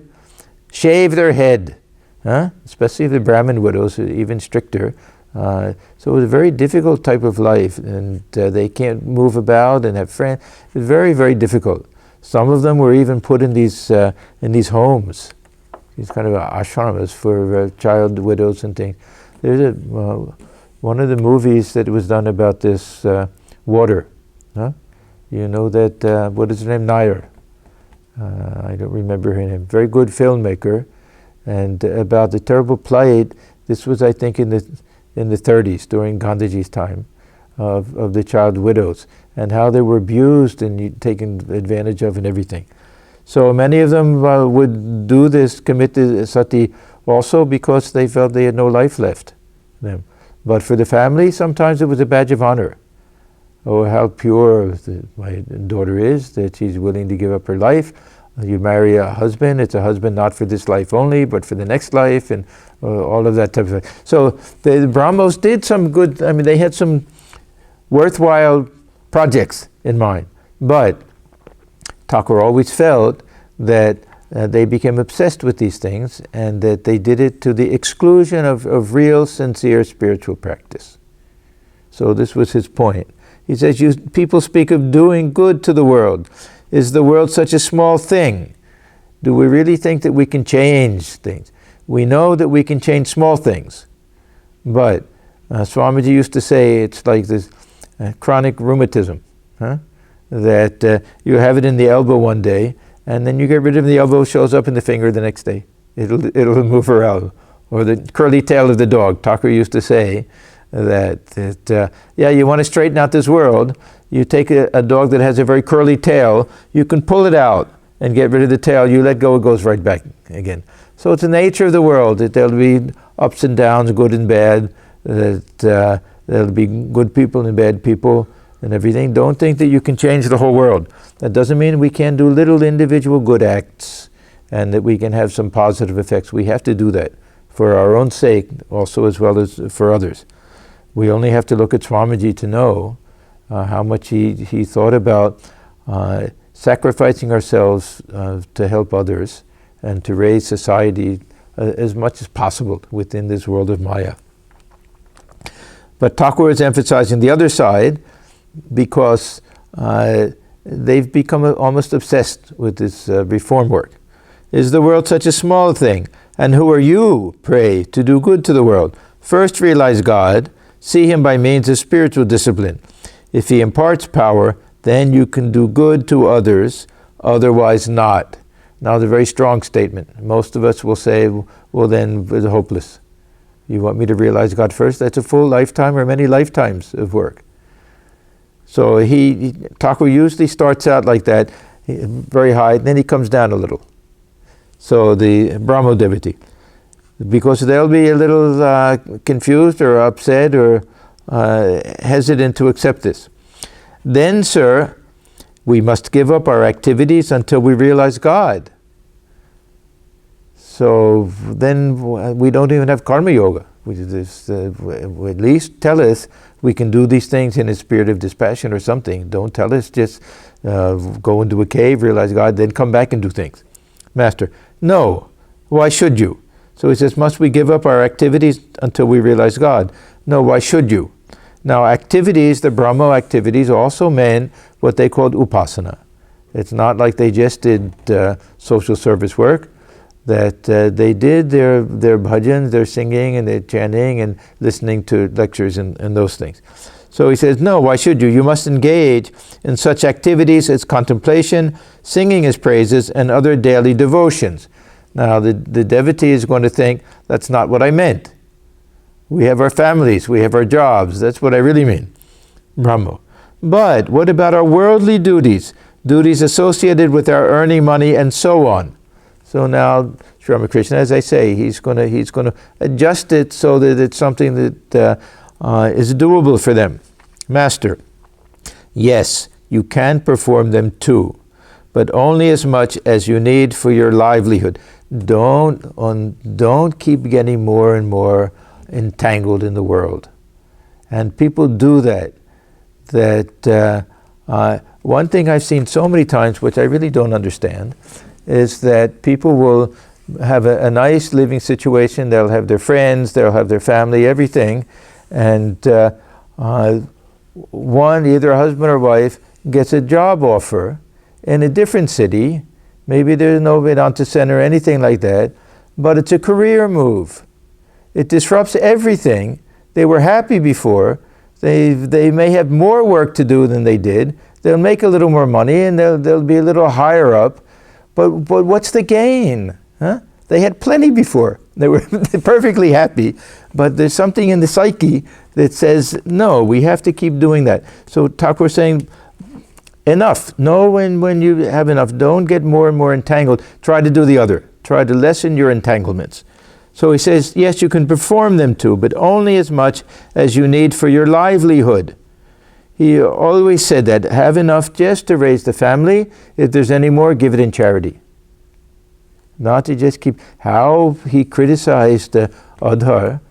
Shave their head, especially the Brahmin widows, even stricter. So it was a very difficult type of life, and they can't move about and have friends. It was very, very difficult. Some of them were even put in these homes, these kind of ashramas for child widows and things. There's one of the movies that was done about this water. You know that, what is her name, Nair? I don't remember her name. Very good filmmaker, and about the terrible plight. This was, I think, in the 30s, during Gandhiji's time, of the child widows, and how they were abused and taken advantage of and everything. So many of them would do this, commit the sati, also because they felt they had no life left them. But for the family, sometimes it was a badge of honor. Oh, how pure my daughter is, that she's willing to give up her life. You marry a husband, it's a husband not for this life only, but for the next life, and all of that type of thing. So the Brahmos did some good, they had some worthwhile projects in mind. But Thakur always felt that they became obsessed with these things, and that they did it to the exclusion of real, sincere spiritual practice. So this was his point. He says, people speak of doing good to the world. Is the world such a small thing? Do we really think that we can change things? We know that we can change small things. But Swamiji used to say it's like this chronic rheumatism. That you have it in the elbow one day, and then you get rid of the elbow, shows up in the finger the next day. It'll move around. Or the curly tail of the dog. Thakur used to say, that you want to straighten out this world, you take a dog that has a very curly tail, you can pull it out and get rid of the tail, you let go, it goes right back again. So it's the nature of the world, that there'll be ups and downs, good and bad, that there'll be good people and bad people and everything. Don't think that you can change the whole world. That doesn't mean we can't do little individual good acts and that we can have some positive effects. We have to do that for our own sake also, as well as for others. We only have to look at Swamiji to know how much he thought about sacrificing ourselves to help others and to raise society as much as possible within this world of Maya. But Thakur is emphasizing the other side because they've become almost obsessed with this reform work. Is the world such a small thing? And who are you, pray, to do good to the world? First realize God. See him by means of spiritual discipline. If he imparts power, then you can do good to others, otherwise not. Now, it's a very strong statement. Most of us will say, well, then it's hopeless. You want me to realize God first? That's a full lifetime or many lifetimes of work. So Thakur usually starts out like that, very high, then he comes down a little. So the Brahmo devotee. Because they'll be a little confused or upset or hesitant to accept this. Then, sir, we must give up our activities until we realize God. So then we don't even have karma yoga. At least tell us we can do these things in a spirit of dispassion or something. Don't tell us just go into a cave, realize God, then come back and do things. Master, no. Why should you? So he says, must we give up our activities until we realize God? No, why should you? Now, activities, the Brahmo activities, also meant what they called upasana. It's not like they just did social service work, that they did their bhajans, their singing and their chanting and listening to lectures and those things. So he says, no, why should you? You must engage in such activities as contemplation, singing his praises, and other daily devotions. Now, the devotee is going to think, that's not what I meant. We have our families, we have our jobs, that's what I really mean, Brahmo. But what about our worldly duties? Duties associated with our earning money and so on. So now, Sri Ramakrishna, as I say, he's going to adjust it so that it's something that is doable for them. Master, yes, you can perform them too, but only as much as you need for your livelihood. Don't keep getting more and more entangled in the world. And people do that One thing I've seen so many times, which I really don't understand, is that people will have a nice living situation. They'll have their friends, they'll have their family, everything, and one, either a husband or wife, gets a job offer in a different city. Maybe there's no Vedanta center or anything like that, but it's a career move. It disrupts everything. They were happy before. They may have more work to do than they did. They'll make a little more money and they'll be a little higher up. But what's the gain? Huh? They had plenty before. They were perfectly happy. But there's something in the psyche that says, no, we have to keep doing that. So Thakur was saying, enough. Know when you have enough. Don't get more and more entangled. Try to do the other. Try to lessen your entanglements. So he says, yes, you can perform them too, but only as much as you need for your livelihood. He always said that, have enough just to raise the family. If there's any more, give it in charity. Not to just keep... How he criticized Adhar,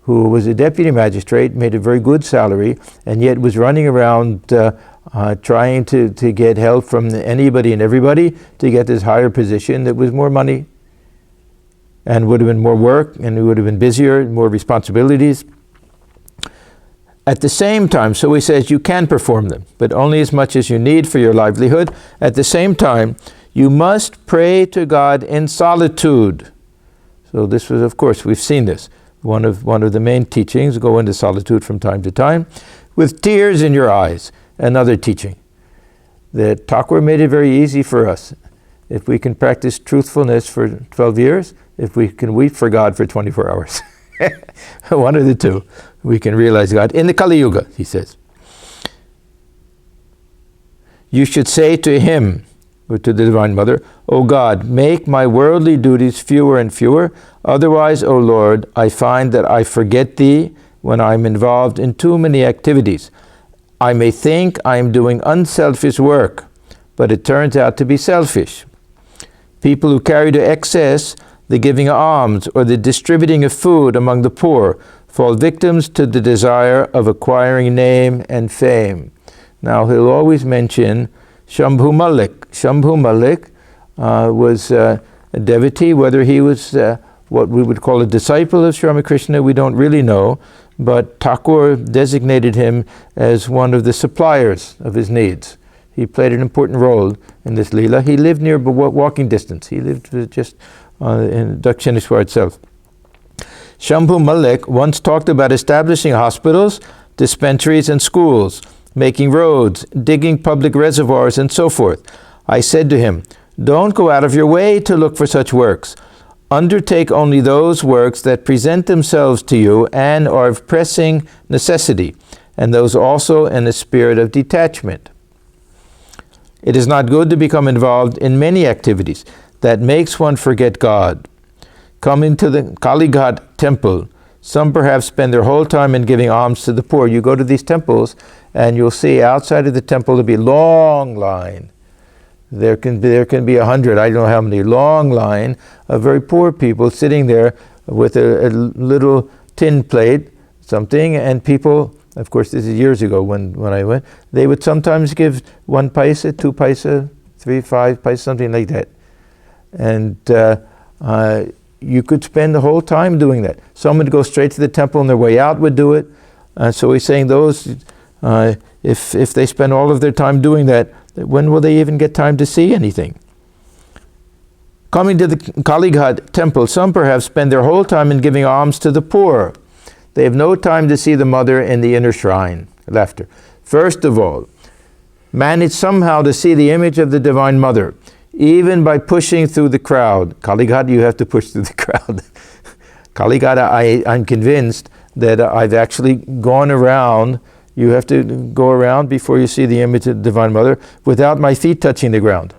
who was a deputy magistrate, made a very good salary, and yet was running around trying to get help from anybody and everybody to get this higher position that was more money and would have been more work, and he would have been busier, more responsibilities. At the same time, so he says you can perform them, but only as much as you need for your livelihood. At the same time, you must pray to God in solitude. So this was, of course, we've seen this. One of the main teachings, go into solitude from time to time, with tears in your eyes. Another teaching. That Thakur made it very easy for us. If we can practice truthfulness for 12 years, if we can weep for God for 24 hours. One of the two. We can realize God. In the Kali Yuga, he says, you should say to him, or to the Divine Mother, O God, make my worldly duties fewer and fewer. Otherwise, O Lord, I find that I forget thee when I'm involved in too many activities. I may think I am doing unselfish work, but it turns out to be selfish. People who carry to excess the giving of alms or the distributing of food among the poor fall victims to the desire of acquiring name and fame. Now he'll always mention Shambhu Malik. Shambhu Malik was a devotee. Whether he was what we would call a disciple of Sri Ramakrishna, we don't really know, but Thakur designated him as one of the suppliers of his needs. He played an important role in this Leela. He lived near walking distance. He lived just in Dakshineshwar itself. Shambhu Malik once talked about establishing hospitals, dispensaries and schools, making roads, digging public reservoirs and so forth. I said to him, don't go out of your way to look for such works. Undertake only those works that present themselves to you and are of pressing necessity, and those also in a spirit of detachment. It is not good to become involved in many activities that makes one forget God. Coming to the Kali Ghat temple, some perhaps spend their whole time in giving alms to the poor. You go to these temples and you'll see outside of the temple there'll be a long line. There can be 100, I don't know how many, long line of very poor people sitting there with a little tin plate, something, and people, of course this is years ago when I went, they would sometimes give 1 paisa, 2 paisa, 3, 5 paisa, something like that. And you could spend the whole time doing that. Some would go straight to the temple on their way out would do it. So he's saying those, if they spend all of their time doing that, when will they even get time to see anything? Coming to the Kali Ghat temple, some perhaps spend their whole time in giving alms to the poor. They have no time to see the mother in the inner shrine. Laughter. First of all, manage somehow to see the image of the Divine Mother, even by pushing through the crowd. Kali Ghat, you have to push through the crowd. Kali Ghat, I'm convinced that I've actually gone around. You have to go around before you see the image of the Divine Mother without my feet touching the ground.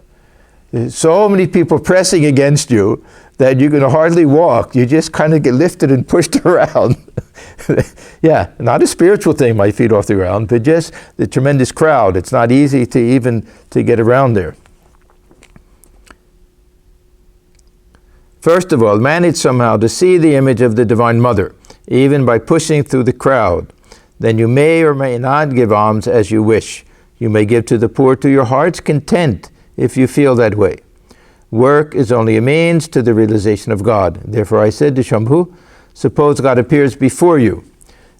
There's so many people pressing against you that you can hardly walk. You just kind of get lifted and pushed around. Yeah, not a spiritual thing, my feet off the ground, but just the tremendous crowd. It's not easy to even to get around there. First of all, manage somehow to see the image of the Divine Mother, even by pushing through the crowd. Then you may or may not give alms as you wish. You may give to the poor to your heart's content if you feel that way. Work is only a means to the realization of God. Therefore I said to Shambhu, suppose God appears before you.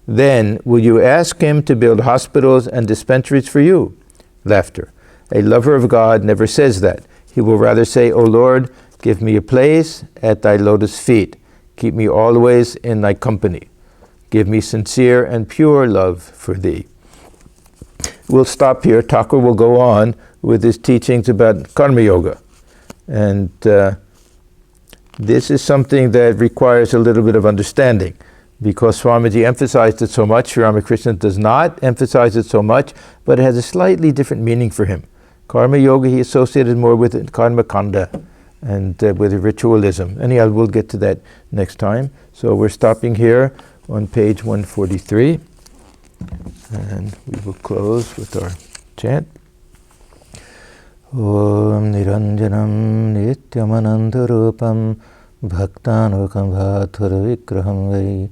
Then will you ask him to build hospitals and dispensaries for you? Laughter. A lover of God never says that. He will rather say, O Lord, give me a place at thy lotus feet. Keep me always in thy company. Give me sincere and pure love for thee. We'll stop here. Thakur will go on with his teachings about karma yoga. And this is something that requires a little bit of understanding, because Swamiji emphasized it so much. Ramakrishna does not emphasize it so much, but it has a slightly different meaning for him. Karma yoga he associated more with karma kanda and with ritualism. Anyhow, we'll get to that next time. So we're stopping here on page 143, and we will close with our chant. Om Niranjanam Nityamanandarupam Bhaktanukam Bhathur Vikraham Vai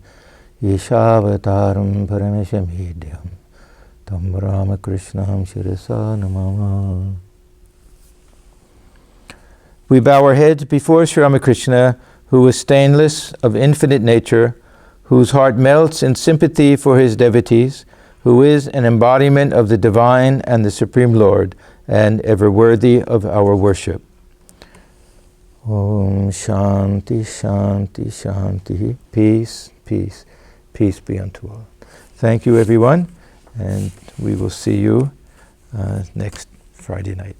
Yeshavataram Parameshamedhyam Tam Ramakrishnam Shirasa Namama. We bow our heads before Sri Ramakrishna, who is stainless, of infinite nature, whose heart melts in sympathy for his devotees, who is an embodiment of the Divine and the Supreme Lord, and ever worthy of our worship. Om Shanti, Shanti, Shanti. Peace, peace, peace be unto all. Thank you, everyone, and we will see you next Friday night.